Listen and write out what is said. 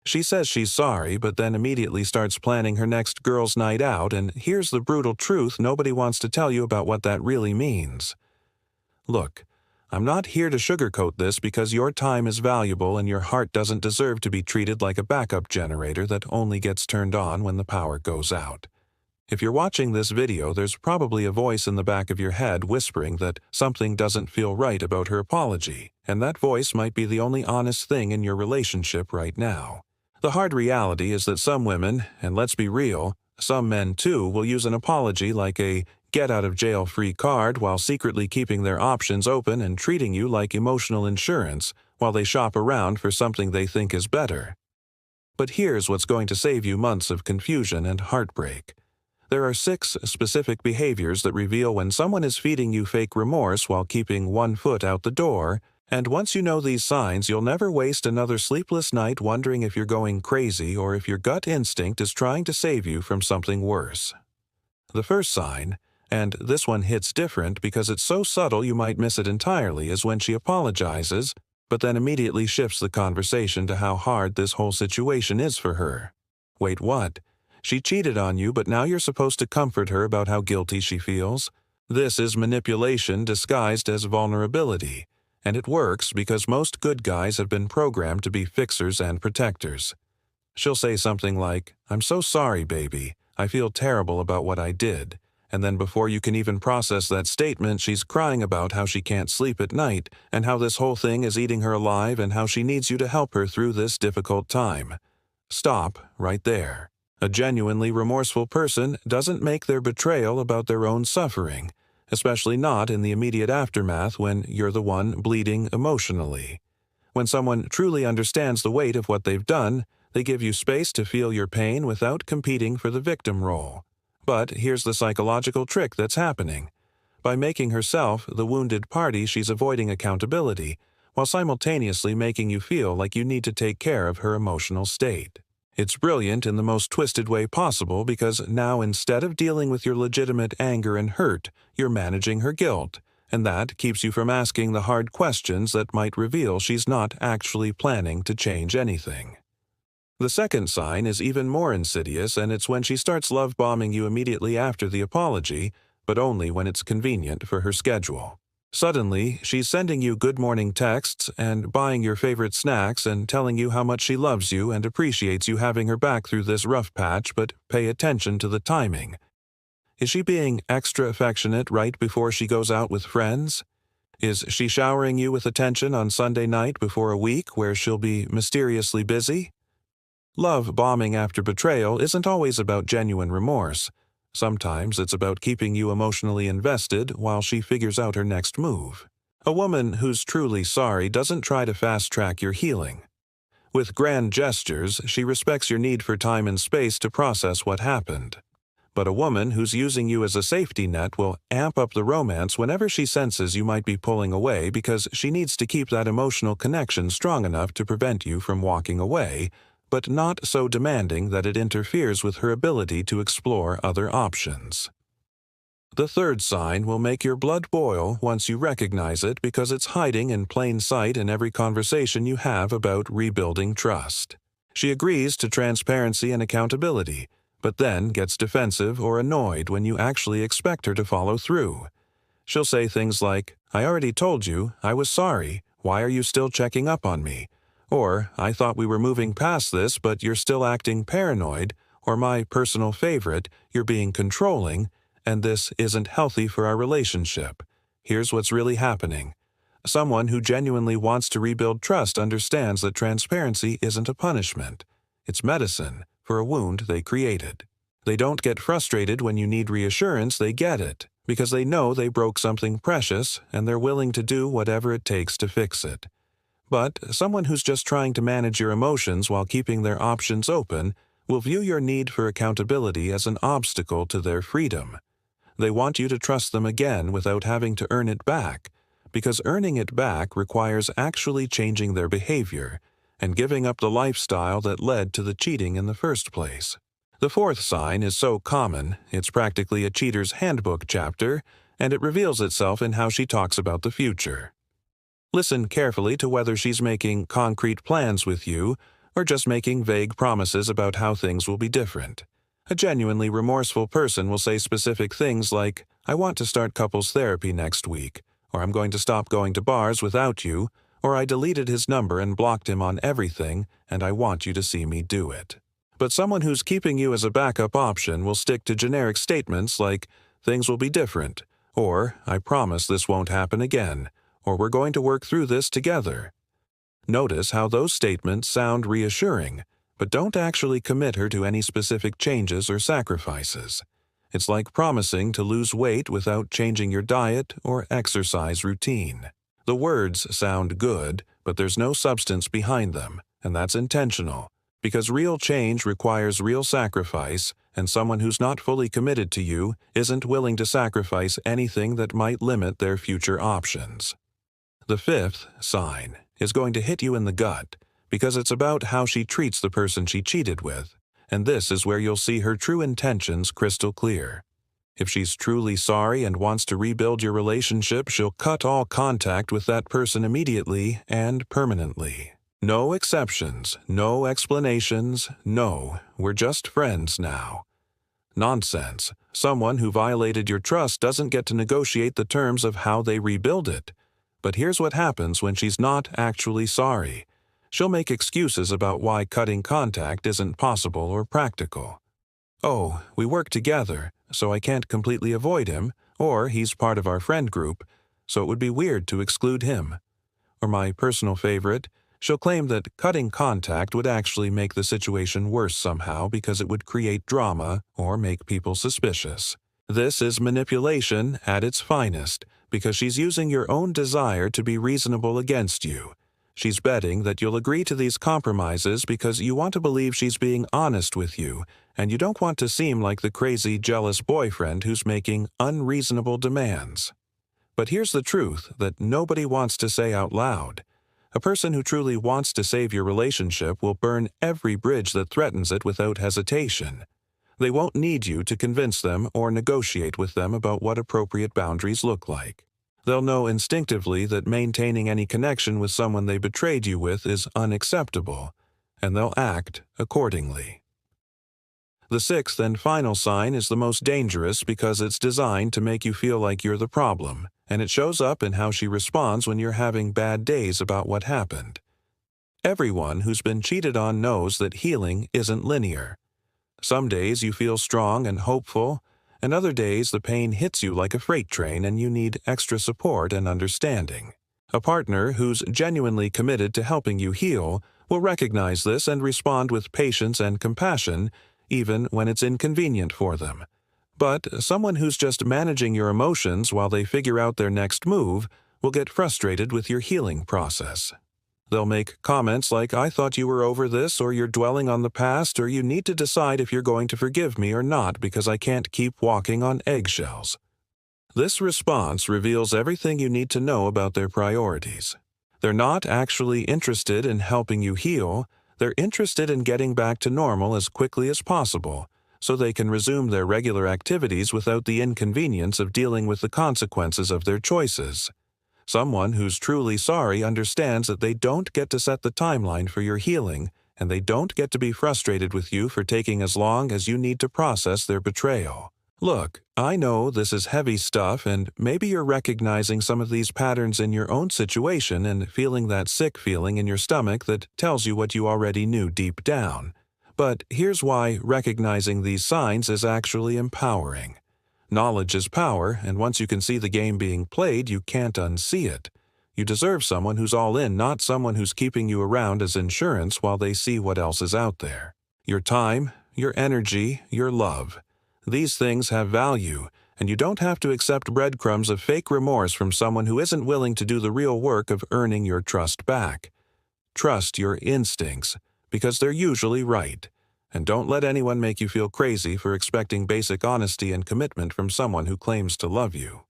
She says she's sorry, but then immediately starts planning her next girls' night out, and here's the brutal truth nobody wants to tell you about what that really means. Look, I'm not here to sugarcoat this because your time is valuable and your heart doesn't deserve to be treated like a backup generator that only gets turned on when the power goes out. If you're watching this video, there's probably a voice in the back of your head whispering that something doesn't feel right about her apology, and that voice might be the only honest thing in your relationship right now. The hard reality is that some women, and let's be real, some men too, will use an apology like a get-out-of-jail-free card while secretly keeping their options open and treating you like emotional insurance while they shop around for something they think is better. But here's what's going to save you months of confusion and heartbreak. There are 6 specific behaviors that reveal when someone is feeding you fake remorse while keeping one foot out the door, and once you know these signs, you'll never waste another sleepless night wondering if you're going crazy or if your gut instinct is trying to save you from something worse. The first sign, and this one hits different because it's so subtle you might miss it entirely, is when she apologizes, but then immediately shifts the conversation to how hard this whole situation is for her. Wait, what? She cheated on you, but now you're supposed to comfort her about how guilty she feels? This is manipulation disguised as vulnerability, and it works because most good guys have been programmed to be fixers and protectors. She'll say something like, "I'm so sorry, baby. I feel terrible about what I did." And then before you can even process that statement, she's crying about how she can't sleep at night and how this whole thing is eating her alive and how she needs you to help her through this difficult time. Stop right there. A genuinely remorseful person doesn't make their betrayal about their own suffering, especially not in the immediate aftermath when you're the one bleeding emotionally. When someone truly understands the weight of what they've done, they give you space to feel your pain without competing for the victim role. But here's the psychological trick that's happening. By making herself the wounded party, she's avoiding accountability, while simultaneously making you feel like you need to take care of her emotional state. It's brilliant in the most twisted way possible because now instead of dealing with your legitimate anger and hurt, you're managing her guilt, and that keeps you from asking the hard questions that might reveal she's not actually planning to change anything. The second sign is even more insidious, and it's when she starts love-bombing you immediately after the apology, but only when it's convenient for her schedule. Suddenly, she's sending you good morning texts and buying your favorite snacks and telling you how much she loves you and appreciates you having her back through this rough patch, but pay attention to the timing. Is she being extra affectionate right before she goes out with friends? Is she showering you with attention on Sunday night before a week where she'll be mysteriously busy? Love bombing after betrayal isn't always about genuine remorse. Sometimes it's about keeping you emotionally invested while she figures out her next move. A woman who's truly sorry doesn't try to fast-track your healing. With grand gestures, she respects your need for time and space to process what happened. But a woman who's using you as a safety net will amp up the romance whenever she senses you might be pulling away because she needs to keep that emotional connection strong enough to prevent you from walking away, but not so demanding that it interferes with her ability to explore other options. The third sign will make your blood boil once you recognize it because it's hiding in plain sight in every conversation you have about rebuilding trust. She agrees to transparency and accountability, but then gets defensive or annoyed when you actually expect her to follow through. She'll say things like, "I already told you, I was sorry, why are you still checking up on me?" Or, "I thought we were moving past this, but you're still acting paranoid," or my personal favorite, "You're being controlling, and this isn't healthy for our relationship." Here's what's really happening. Someone who genuinely wants to rebuild trust understands that transparency isn't a punishment. It's medicine for a wound they created. They don't get frustrated when you need reassurance, they get it, because they know they broke something precious, and they're willing to do whatever it takes to fix it. But someone who's just trying to manage your emotions while keeping their options open will view your need for accountability as an obstacle to their freedom. They want you to trust them again without having to earn it back, because earning it back requires actually changing their behavior and giving up the lifestyle that led to the cheating in the first place. The fourth sign is so common, it's practically a cheater's handbook chapter, and it reveals itself in how she talks about the future. Listen carefully to whether she's making concrete plans with you, or just making vague promises about how things will be different. A genuinely remorseful person will say specific things like, "I want to start couples therapy next week," or "I'm going to stop going to bars without you," or "I deleted his number and blocked him on everything, and I want you to see me do it." But someone who's keeping you as a backup option will stick to generic statements like, "Things will be different," or "I promise this won't happen again," or "We're going to work through this together." Notice how those statements sound reassuring, but don't actually commit her to any specific changes or sacrifices. It's like promising to lose weight without changing your diet or exercise routine. The words sound good, but there's no substance behind them, and that's intentional, because real change requires real sacrifice, and someone who's not fully committed to you isn't willing to sacrifice anything that might limit their future options. The fifth sign is going to hit you in the gut, because it's about how she treats the person she cheated with, and this is where you'll see her true intentions crystal clear. If she's truly sorry and wants to rebuild your relationship, she'll cut all contact with that person immediately and permanently. No exceptions, no explanations, no, "We're just friends now." Nonsense. Someone who violated your trust doesn't get to negotiate the terms of how they rebuild it. But here's what happens when she's not actually sorry. She'll make excuses about why cutting contact isn't possible or practical. "Oh, we work together, so I can't completely avoid him," or "He's part of our friend group, so it would be weird to exclude him." Or my personal favorite, she'll claim that cutting contact would actually make the situation worse somehow because it would create drama or make people suspicious. This is manipulation at its finest, because she's using your own desire to be reasonable against you. She's betting that you'll agree to these compromises because you want to believe she's being honest with you, and you don't want to seem like the crazy, jealous boyfriend who's making unreasonable demands. But here's the truth that nobody wants to say out loud. A person who truly wants to save your relationship will burn every bridge that threatens it without hesitation. They won't need you to convince them or negotiate with them about what appropriate boundaries look like. They'll know instinctively that maintaining any connection with someone they betrayed you with is unacceptable, and they'll act accordingly. The sixth and final sign is the most dangerous because it's designed to make you feel like you're the problem, and it shows up in how she responds when you're having bad days about what happened. Everyone who's been cheated on knows that healing isn't linear. Some days you feel strong and hopeful, and other days the pain hits you like a freight train and you need extra support and understanding. A partner who's genuinely committed to helping you heal will recognize this and respond with patience and compassion, even when it's inconvenient for them. But someone who's just managing your emotions while they figure out their next move will get frustrated with your healing process. They'll make comments like, "I thought you were over this," or "You're dwelling on the past," or "You need to decide if you're going to forgive me or not because I can't keep walking on eggshells." This response reveals everything you need to know about their priorities. They're not actually interested in helping you heal, they're interested in getting back to normal as quickly as possible, so they can resume their regular activities without the inconvenience of dealing with the consequences of their choices. Someone who's truly sorry understands that they don't get to set the timeline for your healing, and they don't get to be frustrated with you for taking as long as you need to process their betrayal. Look, I know this is heavy stuff, and maybe you're recognizing some of these patterns in your own situation and feeling that sick feeling in your stomach that tells you what you already knew deep down. But here's why recognizing these signs is actually empowering. Knowledge is power, and once you can see the game being played, you can't unsee it. You deserve someone who's all in, not someone who's keeping you around as insurance while they see what else is out there. Your time, your energy, your love. These things have value, and you don't have to accept breadcrumbs of fake remorse from someone who isn't willing to do the real work of earning your trust back. Trust your instincts, because they're usually right. And don't let anyone make you feel crazy for expecting basic honesty and commitment from someone who claims to love you.